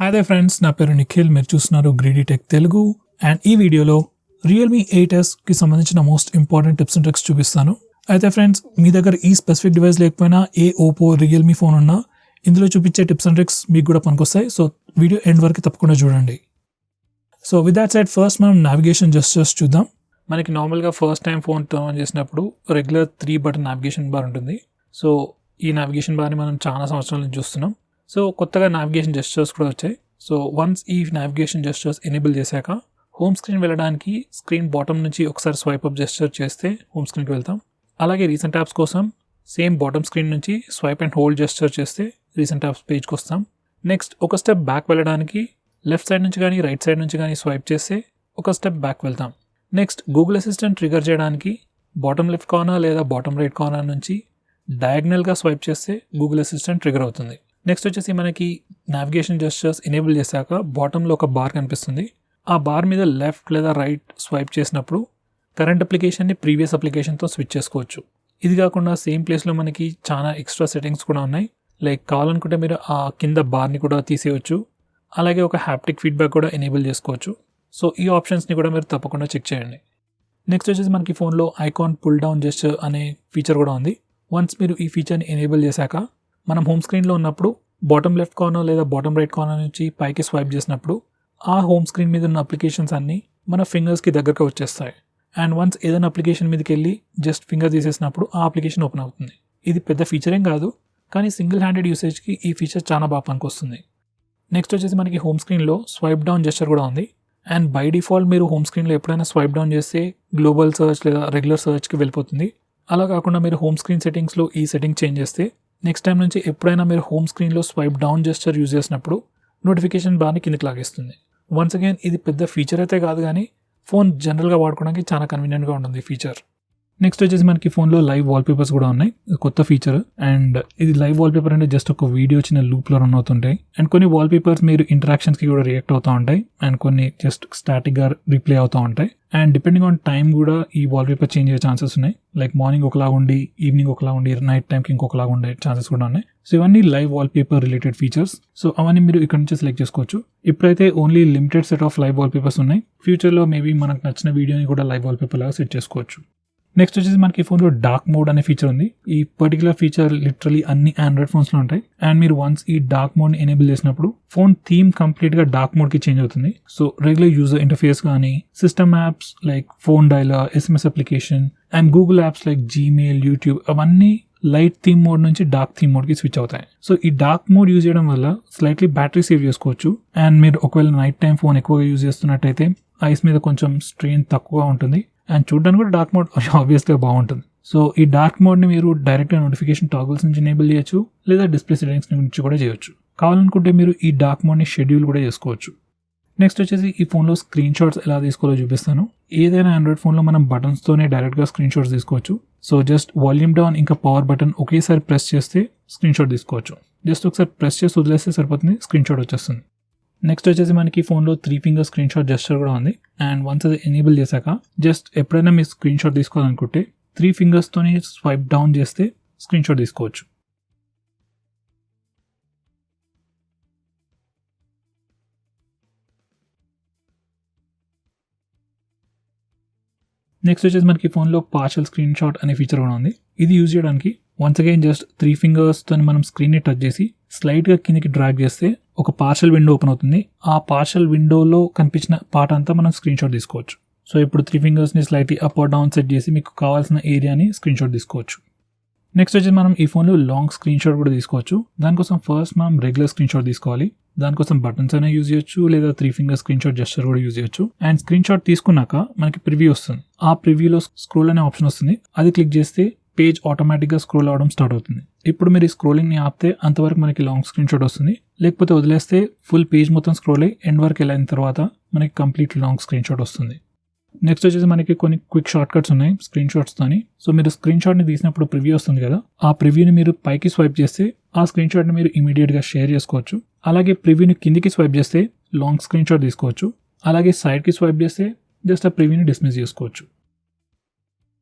Hi they friends, నా పేరు నిఖిల్. మీరు చూస్తున్నారు గ్రీడీ టెక్ తెలుగు. అండ్ ఈ వీడియోలో రియల్మీ 8S సంబంధించిన most important tips and tricks చూపిస్తాను. అయితే ఫ్రెండ్స్, మీ దగ్గర ఈ స్పెసిఫిక్ డివైస్ లేకపోయినా ఏ ఓపో రియల్మీ ఫోన్ ఉన్నా ఇందులో చూపించే టిప్స్ అండ్ ట్రిక్స్ మీకు కూడా పనికొస్తాయి. సో వీడియో ఎండ్ వరకు తప్పకుండా చూడండి. So with that side, first మనం నావిగేషన్ జస్టర్స్ చూద్దాం. మనకి నార్మల్గా first time phone turn on చేసినప్పుడు రెగ్యులర్ 3 బటన్ నావిగేషన్ బార్ ఉంటుంది. సో ఈ నావిగేషన్ బార్ని మనం చాలా సంవత్సరాల నుంచి చూస్తున్నాం. సో కొత్తగా నావిగేషన్ జెస్చర్స్ కూడా వచ్చాయి. సో వన్స్ ఈ నావిగేషన్ జెస్చర్స్ ఎనేబుల్ చేశాక హోమ్ స్క్రీన్ వెళ్ళడానికి స్క్రీన్ బాటమ్ నుంచి ఒకసారి స్వైప్ అప్ జెస్చర్ చేస్తే హోమ్ స్క్రీన్కి వెళ్తాం. అలాగే రీసెంట్ యాప్స్ కోసం సేమ్ బాటమ్ స్క్రీన్ నుంచి స్వైప్ అండ్ హోల్డ్ జెస్చర్ చేస్తే రీసెంట్ యాప్స్ పేజ్కి వస్తాం. నెక్స్ట్ ఒక స్టెప్ బ్యాక్ వెళ్ళడానికి లెఫ్ట్ సైడ్ నుంచి కానీ రైట్ సైడ్ నుంచి కానీ స్వైప్ చేస్తే ఒక స్టెప్ బ్యాక్ వెళ్తాం. నెక్స్ట్ గూగుల్ అసిస్టెంట్ ట్రిగర్ చేయడానికి బాటమ్ లెఫ్ట్ కార్నర్ లేదా బాటమ్ రైట్ కార్నర్ నుంచి డయాగ్నల్గా స్వైప్ చేస్తే గూగుల్ అసిస్టెంట్ ట్రిగర్ అవుతుంది. నెక్స్ట్ వచ్చేసి మనకి నావిగేషన్ జెస్చర్స్ ఎనేబుల్ చేశాక బాటంలో ఒక బార్ కనిపిస్తుంది. ఆ బార్ మీద లెఫ్ట్ లేదా రైట్ స్వైప్ చేసినప్పుడు కరెంట్ అప్లికేషన్ని ప్రీవియస్ అప్లికేషన్తో స్విచ్ చేసుకోవచ్చు. ఇది కాకుండా సేమ్ ప్లేస్లో మనకి చాలా ఎక్స్ట్రా సెట్టింగ్స్ కూడా ఉన్నాయి. లైక్ కావాలనుకుంటే మీరు ఆ కింద బార్ని కూడా తీసేయచ్చు. అలాగే ఒక హ్యాప్టిక్ ఫీడ్బ్యాక్ కూడా ఎనేబుల్ చేసుకోవచ్చు. సో ఈ ఆప్షన్స్ని కూడా మీరు తప్పకుండా చెక్ చేయండి. నెక్స్ట్ వచ్చేసి మనకి ఫోన్లో ఐకాన్ పుల్ డౌన్ జెస్చర్ అనే ఫీచర్ కూడా ఉంది. వన్స్ మీరు ఈ ఫీచర్ని ఎనేబుల్ చేశాక మనం హోమ్ స్క్రీన్లో ఉన్నప్పుడు బాటమ్ లెఫ్ట్ కార్నర్ లేదా బాటమ్ రైట్ కార్నర్ నుంచి పైకి స్వైప్ చేసినప్పుడు ఆ హోమ్ స్క్రీన్ మీద ఉన్న అప్లికేషన్స్ అన్నీ మన ఫింగర్స్కి దగ్గరగా వచ్చేస్తాయి. అండ్ వన్స్ ఏదైనా అప్లికేషన్ మీదకి వెళ్ళి జస్ట్ ఫింగర్ తీసేసినప్పుడు ఆ అప్లికేషన్ ఓపెన్ అవుతుంది. ఇది పెద్ద ఫీచర్ ఏం కాదు, కానీ సింగిల్ హ్యాండెడ్ యూసేజ్కి ఈ ఫీచర్ చాలా బాగా పనికొస్తుంది. నెక్స్ట్ వచ్చేసి మనకి హోమ్ స్క్రీన్లో స్వైప్ డౌన్ జెస్చర్ కూడా ఉంది. అండ్ బై డిఫాల్ట్ మీరు హోమ్ స్క్రీన్లో ఎప్పుడైనా స్వైప్ డౌన్ చేస్తే గ్లోబల్ సర్చ్ లేదా రెగ్యులర్ సర్చ్కి వెళ్ళిపోతుంది. అలా కాకుండా మీరు హోమ్ స్క్రీన్ సెట్టింగ్స్లో ఈ సెట్టింగ్ చేంజ్ చేస్తే నెక్స్ట్ టైం నుంచి ఎప్పుడైనా మీరు హోమ్ స్క్రీన్లో స్వైప్ డౌన్ జెస్చర్ యూజ్ చేసినప్పుడు నోటిఫికేషన్ బార్ని కిందకి లాగేస్తుంది. వన్స్ అగైన్ ఇది పెద్ద ఫీచర్ అయితే కాదు, కానీ ఫోన్ జనరల్గా వాడుకోవడానికి చాలా కన్వీనియంట్గా ఉంటుంది ఈ ఫీచర్. నెక్స్ట్ వచ్చేసి మనకి ఫోన్లో లైవ్ వాల్పేపర్స్ కూడా ఉన్నాయి. కొత్త ఫీచర్. అండ్ ఇది లైవ్ వాల్పేపర్ అంటే జస్ట్ ఒక వీడియో చిన్న లూప్లో రన్ అవుతుంటాయి. అండ్ కొన్ని వాల్పేపర్స్ మీరు ఇంటరాక్షన్స్కి కూడా రియాక్ట్ అవుతూ ఉంటాయి. అండ్ కొన్ని జస్ట్ స్టాటిక్గా రిప్లే అవుతూ ఉంటాయి. అండ్ డిపెండింగ్ ఆన్ టైం కూడా ఈ వాల్పేపర్ చేంజ్ అయ్యే ఛాన్సెస్ ఉన్నాయి. లైక్ మార్నింగ్ ఒకలా ఉండి ఈవినింగ్ ఒకలా ఉండి నైట్ టైంకి ఇంకొకలాగా ఉండే ఛాన్సెస్ కూడా ఉన్నాయి. సో ఇవన్నీ live wallpaper related features. So అవన్నీ మీరు ఇక్కడ నుంచి సెలెక్ట్ చేసుకోవచ్చు. ఇప్పుడైతే only limited set of live wallpapers ఉన్నాయి. ఫ్యూచర్లో మేబీ మనకు నచ్చిన వీడియోని కూడా లైవ్ వాల్పేపర్ లాగా సెట్ చేసుకోవచ్చు. నెక్స్ట్ వచ్చేసి మనకి ఫోన్లో డార్క్ మోడ్ అనే ఫీచర్ ఉంది. ఈ పర్టికులర్ ఫీచర్ లిటరలీ అన్ని ఆండ్రాయిడ్ ఫోన్స్లో ఉంటాయి. అండ్ మీరు వన్స్ ఈ డార్క్ మోడ్ని ఎనేబుల్ చేసినప్పుడు ఫోన్ థీమ్ కంప్లీట్గా డార్క్ మోడ్కి చేంజ్ అవుతుంది. సో రెగ్యులర్ యూజర్ ఇంటర్ఫేస్ కానీ system apps like phone dialler, SMS application and Google apps like Gmail, YouTube అవన్నీ లైట్ థీమ్ మోడ్ నుంచి డార్క్ థీమ్ మోడ్కి స్విచ్ అవుతాయి. So ఈ dark mode use చేయడం వల్ల slightly battery save చేసుకోవచ్చు. And మీరు ఒకవేళ నైట్ టైం ఫోన్ ఎక్కువగా యూజ్ చేస్తున్నట్టయితే ఐస్ మీద కొంచెం స్ట్రెయిన్ తక్కువగా ఉంటుంది. అండ్ చూడడానికి కూడా డార్క్ మోడ్ ఆబ్వియస్గా బాగుంటుంది. సో ఈ డార్క్ మోడ్ని మీరు డైరెక్ట్గా నోటిఫికేషన్ టాగిల్స్ నుంచి ఎనేబుల్ చేయొచ్చు, లేదా డిస్ప్లే సెట్టింగ్స్ నుంచి కూడా చేయొచ్చు. కావాలనుకుంటే మీరు ఈ డార్క్ మోడ్ని షెడ్యూల్ కూడా చేసుకోవచ్చు. నెక్స్ట్ వచ్చేసి ఈ ఫోన్లో స్క్రీన్ షాట్స్ ఎలా తీసుకోవాలో చూపిస్తాను. ఏదైనా ఆండ్రాయిడ్ ఫోన్లో మనం బటన్స్తోనే డైరెక్ట్గా స్క్రీన్ షాట్స్ తీసుకోవచ్చు. సో జస్ట్ వాల్యూమ్ డౌన్ ఇంకా పవర్ బటన్ ఒకేసారి ప్రెస్ చేస్తే స్క్రీన్ షాట్ తీసుకోవచ్చు. జస్ట్ ఒకసారి ప్రెస్ చేసి వదిలేస్తే సరిపోతుంది, స్క్రీన్ షాట్ వచ్చేస్తుంది. నెక్స్ట్ వచ్చేసి మనకి ఫోన్లో 3 ఫింగర్ స్క్రీన్ షాట్ జెస్చర్ కూడా ఉంది. అండ్ వన్స్ అది ఎనేబుల్ చేశాక జస్ట్ ఎప్పుడైనా మీరు స్క్రీన్ షాట్ తీసుకోవాలనుకుంటే 3 ఫింగర్స్తోని స్వైప్ డౌన్ చేస్తే స్క్రీన్ షాట్ తీసుకోవచ్చు. నెక్స్ట్ వచ్చేసి మనకి ఫోన్లో పార్షల్ స్క్రీన్ షాట్ అనే ఫీచర్ కూడా ఉంది. ఇది యూజ్ చేయడానికి వన్స్ అగైన్ జస్ట్ 3 ఫింగర్స్తో మనం స్క్రీన్ని టచ్ చేసి స్లైడ్గా కిందకి డ్రాగ్ చేస్తే ఒక పార్షల్ విండో ఓపెన్ అవుతుంది. ఆ పార్షల్ విండోలో కనిపించిన పార్ట్ అంతా మనం స్క్రీన్ షాట్ తీసుకోవచ్చు. సో ఇప్పుడు 3 ఫింగర్స్ని slightly up or down set చేసి మీకు కావాల్సిన ఏరియాని స్క్రీన్ షాట్ తీసుకోవచ్చు. నెక్స్ట్ వచ్చి మనం ఈ ఫోన్లో లాంగ్ స్క్రీన్ షాట్ కూడా తీసుకోవచ్చు. దానికోసం ఫస్ట్ మనం రెగ్యులర్ స్క్రీన్ షాట్ తీసుకోవాలి. దానికోసం బటన్స్ అయినా యూజ్ చేయొచ్చు, లేదా 3 ఫింగర్ స్క్రీన్ షాట్ జెస్చర్ కూడా యూజ్ చేయొచ్చు. అండ్ స్క్రీన్ షాట్ తీసుకున్నాక మనకి ప్రివ్యూ వస్తుంది. ఆ ప్రివ్యూలో స్క్రోల్ అనే ఆప్షన్ వస్తుంది. అది క్లిక్ చేస్తే పేజ్ ఆటోమేటిక్గా స్క్రోల్ అవడం స్టార్ట్ అవుతుంది. ఇప్పుడు మీరు ఈ స్క్రోలింగ్ని ఆపితే అంతవరకు మనకి లాంగ్ స్క్రీన్ షాట్ వస్తుంది. లేకపోతే వదిలేస్తే ఫుల్ పేజ్ మొత్తం స్క్రోల్ అయ్యి ఎండ్ వరకు వెళ్ళిన తర్వాత మనకి కంప్లీట్ లాంగ్ స్క్రీన్ షాట్ వస్తుంది. నెక్స్ట్ వచ్చేసి మనకి కొన్ని క్విక్ షార్ట్ కట్స్ ఉన్నాయి స్క్రీన్ షాట్స్తోని. సో మీరు స్క్రీన్ షాట్ని తీసినప్పుడు ప్రివ్యూ వస్తుంది కదా, ఆ ప్రివ్యూని మీరు పైకి స్వైప్ చేస్తే ఆ స్క్రీన్ షాట్ని మీరు ఇమీడియట్గా షేర్ చేసుకోవచ్చు. అలాగే ప్రివ్యూని కిందికి స్వైప్ చేస్తే లాంగ్ స్క్రీన్ షాట్ తీసుకోవచ్చు. అలాగే సైడ్కి స్వైప్ చేస్తే జస్ట్ ఆ ప్రివ్యూని డిస్మిస్ చేసుకోవచ్చు.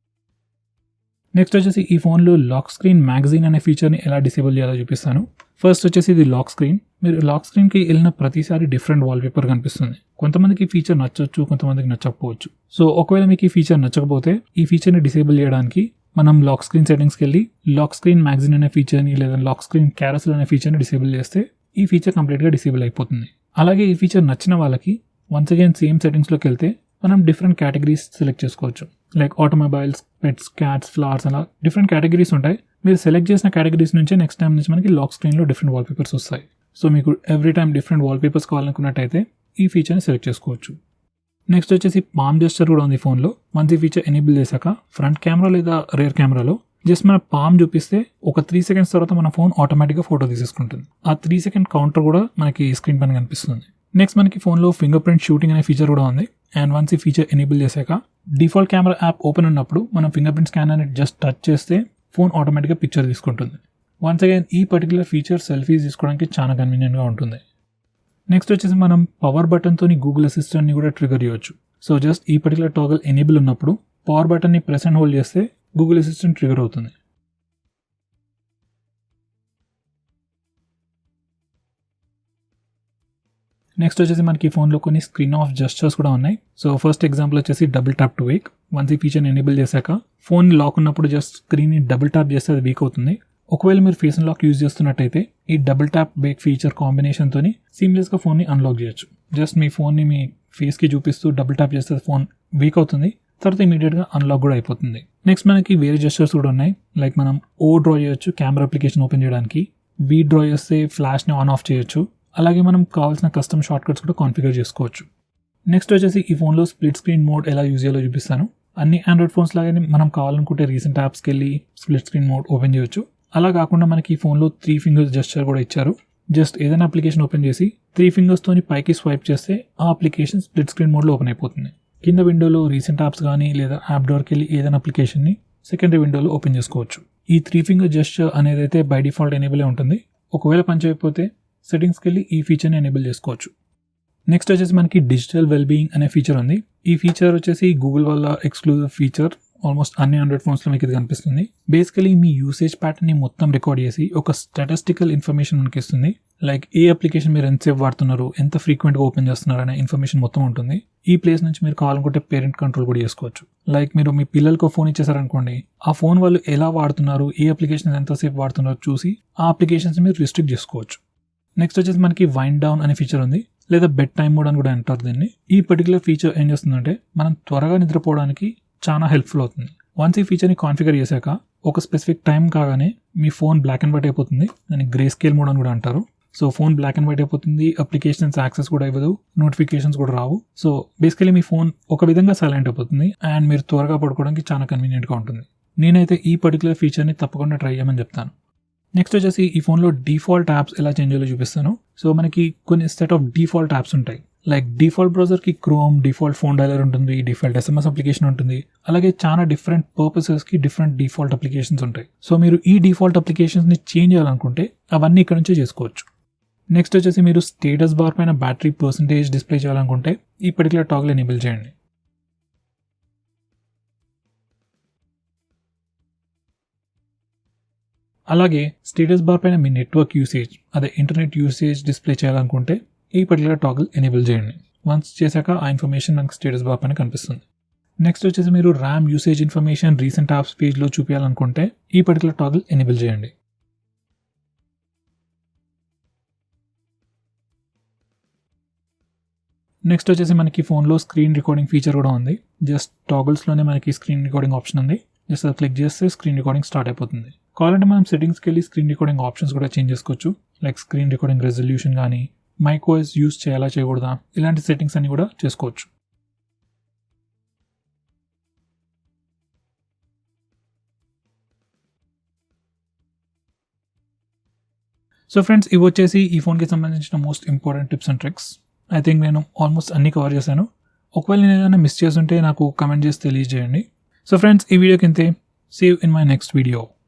నెక్స్ట్ వచ్చేసి ఈ ఫోన్లో లాక్ స్క్రీన్ మ్యాగజైన్ అనే ఫీచర్ని ఎలా డిసేబుల్ చేయాలో చూపిస్తాను. ఫస్ట్ వచ్చేసి ఇది లాక్ స్క్రీన్. మీరు లాక్ స్క్రీన్కి వెళ్ళిన ప్రతిసారి డిఫరెంట్ వాల్పేపర్ కనిపిస్తుంది. కొంతమందికి ఈ ఫీచర్ నచ్చవచ్చు, కొంతమందికి నచ్చకపోవచ్చు. సో ఒకవేళ మీకు ఈ ఫీచర్ నచ్చకపోతే ఈ ఫీచర్ని డిసేబుల్ చేయడానికి మనం లాక్ స్క్రీన్ సెట్టింగ్స్కి వెళ్ళి లాక్ స్క్రీన్ మ్యాగజైన్ అనే ఫీచర్ని లేదా లాక్ స్క్రీన్ క్యారసెల్ అనే ఫీచర్ని డిసేబుల్ చేస్తే ఈ ఫీచర్ కంప్లీట్గా డిసేబుల్ అయిపోతుంది. అలాగే ఈ ఫీచర్ నచ్చిన వాళ్ళకి వన్స్ అగైన్ సేమ్ సెట్టింగ్స్లోకి వెళ్తే మనం డిఫరెంట్ కేటగిరీస్ సెలెక్ట్ చేసుకోవచ్చు. Like automobiles, pets, cats, flowers అలా డిఫరెంట్ కేటగిరీస్ ఉంటాయి. మీరు సెలెక్ట్ చేసిన కేటగిరీస్ నుంచి నెక్స్ట్ టైం నుంచి మనకి లాక్ స్క్రీన్లో డిఫరెంట్ వాల్పేపర్స్ వస్తాయి. సో మీకు ఎవ్రీ టైం డిఫరెంట్ వాల్పేపర్స్ కావాలనుకున్నట్టయితే ఈ ఫీచర్ని సెలెక్ట్ చేసుకోవచ్చు. నెక్స్ట్ వచ్చేసి పామ్ జెస్చర్ కూడా ఉంది ఫోన్లో. వన్స్ ఈ ఫీచర్ ఎనేబుల్ చేశాక ఫ్రంట్ కెమెరా లేదా రేర్ కెమెరాలో జస్ట్ మన పామ్ చూపిస్తే ఒక 3 seconds తర్వాత మన ఫోన్ ఆటోమేటిక్గా ఫోటో తీసేసుకుంటుంది. ఆ 3 second కౌంటర్ కూడా మనకి స్క్రీన్ పైన కనిపిస్తుంది. నెక్స్ట్ మనకి ఫోన్లో ఫింగర్ ప్రింట్ షూటింగ్ అనే ఫీచర్ కూడా ఉంది. అండ్ వన్స్ ఈ ఫీచర్ ఎనేబుల్ చేశాక డిఫాల్ట్ కెమెరా యాప్ ఓపెన్ ఉన్నప్పుడు మనం ఫింగర్ ప్రింట్ స్కానర్ని జస్ట్ టచ్ చేస్తే ఫోన్ ఆటోమేటిక్గా పిక్చర్ తీసుకుంటుంది. వన్స్ అగైన్ ఈ పర్టికులర్ ఫీచర్ సెల్ఫీస్ తీసుకోవడానికి చాలా కన్వీనియంట్గా ఉంటుంది. నెక్స్ట్ వచ్చేసి మనం పవర్ బటన్తో గూగుల్ అసిస్టెంట్ని కూడా ట్రిగర్ చేయవచ్చు. సో జస్ట్ ఈ పర్టికులర్ టాగల్ ఎనేబుల్ ఉన్నప్పుడు పవర్ బటన్ని ప్రెస్ అండ్ హోల్డ్ చేస్తే గూగుల్ అసిస్టెంట్ ట్రిగర్ అవుతుంది. నెక్స్ట్ వచ్చేసి మనకి ఫోన్లో కొన్ని స్క్రీన్ ఆఫ్ జెస్చర్స్ కూడా ఉన్నాయి. సో ఫస్ట్ ఎగ్జాంపుల్ వచ్చేసి double tap to Wake. Once ఈ ఫీచర్ని ఎనేబుల్ చేశాక ఫోన్ లాక్ ఉన్నప్పుడు జస్ట్ స్క్రీన్ని డబుల్ ట్యాప్ చేస్తే అది వీక్ అవుతుంది. ఒకవేళ మీరు ఫేస్ లాక్ యూజ్ చేస్తున్నట్టయితే ఈ డబుల్ ట్యాప్ వేక్ ఫీచర్ కాంబినేషన్తో సీమ్లెస్గా ఫోన్ని అన్లాక్ చేయొచ్చు. జస్ట్ మీ ఫోన్ని మీ ఫేస్కి చూపిస్తూ డబుల్ ట్యాప్ చేస్తే ఫోన్ వీక్ అవుతుంది, తర్వాత ఇమీడియట్గా అన్లాక్ కూడా అయిపోతుంది. నెక్స్ట్ మనకి వేరే జెస్చర్స్ కూడా ఉన్నాయి. లైక్ మనం ఓ డ్రా చేయొచ్చు కెమెరా అప్లికేషన్ ఓపెన్ చేయడానికి, వీ డ్రా చేస్తే ఫ్లాష్ని ఆన్ ఆఫ్ చేయొచ్చు. అలాగే మనం కావాల్సిన కస్టమ్ షార్ట్ కట్స్ కూడా కాన్ఫిగర్ చేసుకోవచ్చు. నెక్స్ట్ వచ్చేసి ఈ ఫోన్లో స్ప్లిట్ స్క్రీన్ మోడ్ ఎలా యూజ్ చేయాలో చూపిస్తాను. అన్ని ఆండ్రాయిడ్ ఫోన్స్ లాగానే మనం కావాలనుకుంటే రీసెంట్ యాప్స్కి వెళ్ళి స్ప్లిట్ స్క్రీన్ మోడ్ ఓపెన్ చేయొచ్చు. అలా కాకుండా మనకి ఈ ఫోన్లో 3 fingers జెస్చర్ కూడా ఇచ్చారు. జస్ట్ ఏదైనా అప్లికేషన్ ఓపెన్ చేసి 3 fingersతోని పైకి స్వైప్ చేస్తే ఆ అప్లికేషన్ స్ప్లిట్ స్క్రీన్ మోడ్లో ఓపెన్ అయిపోతుంది. కింద విండోలో రీసెంట్ యాప్స్ కానీ లేదా యాప్ డోర్కి వెళ్ళి ఏదైనా అప్లికేషన్ని సెకండరీ విండోలో ఓపెన్ చేసుకోవచ్చు. ఈ 3 finger జెస్చర్ అనేది అయితే బై డిఫాల్ట్ ఎనేబుల్ ఉంటుంది. ఒకవేళ పని చేయకపోతే సెట్టింగ్స్కి వెళ్ళి ఈ ఫీచర్ని ఎనేబుల్ చేసుకోవచ్చు. నెక్స్ట్ వచ్చేసి మనకి డిజిటల్ వెల్బీయింగ్ అనే ఫీచర్ ఉంది. ఈ ఫీచర్ వచ్చేసి గూగుల్ వల్ల ఎక్స్క్లూజివ్ ఫీచర్. ఆల్మోస్ట్ అన్ని ఆండ్రాయిడ్ ఫోన్స్లో మీకు ఇది కనిపిస్తుంది. బేసికలీ మీ యూసేజ్ ప్యాటర్న్ని మొత్తం రికార్డ్ చేసి ఒక స్టాటిస్టికల్ ఇన్ఫర్మేషన్ మనకి ఇస్తుంది. లైక్ ఏ అప్లికేషన్ మీరు ఎంతసేపు వాడుతున్నారు, ఎంత ఫ్రీక్వెంట్గా ఓపెన్ చేస్తున్నారు అనే ఇన్ఫర్మేషన్ మొత్తం ఉంటుంది. ఈ ప్లేస్ నుంచి మీరు కావాలనుకుంటే పేరెంట్ కంట్రోల్ కూడా చేసుకోవచ్చు. లైక్ మీరు మీ పిల్లలకు ఫోన్ ఇచ్చేసారనుకోండి, ఆ ఫోన్ వాళ్ళు ఎలా వాడుతున్నారు, ఏ అప్లికేషన్ ఎంతసేపు వాడుతున్నారు చూసి ఆ అప్లికేషన్స్ మీరు రిస్ట్రిక్ట్ చేసుకోవచ్చు. నెక్స్ట్ వచ్చేసి మనకి వైండ్ డౌన్ అనే ఫీచర్ ఉంది, లేదా బెడ్ టైమ్ మోడ్ అని కూడా అంటారు దీన్ని. ఈ పర్టికులర్ ఫీచర్ ఏం చేస్తుందంటే మనం త్వరగా నిద్రపోవడానికి చాలా హెల్ప్ఫుల్ అవుతుంది. వన్స్ ఈ ఫీచర్ని కాన్ఫిగర్ చేశాక ఒక స్పెసిఫిక్ టైం కాగానే మీ ఫోన్ బ్లాక్ అండ్ వైట్ అయిపోతుంది. దాన్ని గ్రే స్కేల్ మోడ్ అని కూడా అంటారు. So phone black and white అయిపోతుంది, అప్లికేషన్స్ యాక్సెస్ కూడా ఇవ్వదు, నోటిఫికేషన్స్ కూడా రావు. సో బేసికలీ మీ ఫోన్ ఒక విధంగా సైలెంట్ అయిపోతుంది అండ్ మీరు త్వరగా పడుకోవడానికి చాలా కన్వీనియంట్గా ఉంటుంది. నేనైతే ఈ పర్టికులర్ ఫీచర్ని తప్పకుండా ట్రై చేయమని చెప్తాను. నెక్స్ట్ వచ్చేసి ఈ ఫోన్లో డిఫాల్ట్ యాప్స్ ఎలా చేంజ్ చేయాలో చూపిస్తాను. సో మనకి కొన్ని సెట్ ఆఫ్ డిఫాల్ట్ యాప్స్ ఉంటాయి. లైక్ డిఫాల్ట్ బ్రౌజర్కి క్రోమ్, డిఫాల్ట్ ఫోన్ డైలర్ ఉంటుంది, డిఫాల్ట్ SMS అప్లికేషన్ ఉంటుంది. అలాగే చాలా డిఫరెంట్ పర్పసెస్కి డిఫరెంట్ డిఫాల్ట్ అప్లికేషన్స్ ఉంటాయి. సో మీరు ఈ డిఫాల్ట్ అప్లికేషన్స్ని చేంజ్ చేయాలనుకుంటే అవన్నీ ఇక్కడ నుంచే చేసుకోవచ్చు. నెక్స్ట్ వచ్చేసి మీరు స్టేటస్ బార్ పైన బ్యాటరీ పర్సంటేజ్ డిస్ప్లే చేయాలనుకుంటే ఈ పర్టికులర్ టాగ్ల్ ఎనేబుల్ చేయండి. అలాగే స్టేటస్ బార్ పైన మీ నెట్వర్క్ యూసేజ్, అదే ఇంటర్నెట్ యూసేజ్ డిస్ప్లే చేయాలనుకుంటే ఈ పర్టికులర్ టాగ్ల్ ఎనేబుల్ చేయండి. వన్స్ చేశాక ఆ ఇన్ఫర్మేషన్ మనకి స్టేటస్ బార్ పైన కనిపిస్తుంది. నెక్స్ట్ వచ్చేసి మీరు RAM usage information recent apps పేజ్లో చూపించాలనుకుంటే ఈ పర్టికులర్ టాగ్ల్ ఎనేబుల్ చేయండి. నెక్స్ట్ వచ్చేసి మనకి ఫోన్లో స్క్రీన్ రికార్డింగ్ ఫీచర్ కూడా ఉంది. జస్ట్ టాగల్స్లోనే మనకి స్క్రీన్ రికార్డింగ్ ఆప్షన్ ఉంది. జస్ట్ అది క్లిక్ చేస్తే స్క్రీన్ రికార్డింగ్ స్టార్ట్ అయిపోతుంది. కావాలంటే మనం సెట్టింగ్స్కి వెళ్ళి స్క్రీన్ రికార్డింగ్ ఆప్షన్స్ కూడా చేంజ్ చేసుకోవచ్చు. లైక్ స్క్రీన్ రికార్డింగ్ రెజల్యూషన్ కానీ, మైక్ వాయిస్ యూస్ చేయాలా చేయకూడదా, ఇలాంటి సెట్టింగ్స్ అన్ని కూడా చేసుకోవచ్చు. సో ఫ్రెండ్స్, ఇవి వచ్చేసి ఈ ఫోన్కి సంబంధించిన most important tips and tricks. I think నేను ఆల్మోస్ట్ అన్ని కవర్ చేశాను. ఒకవేళ నేను ఏదైనా మిస్ చేస్తుంటే నాకు కమెంట్ చేసి తెలియజేయండి. సో ఫ్రెండ్స్, ఈ వీడియోకి ఇంతే. See you in my next video.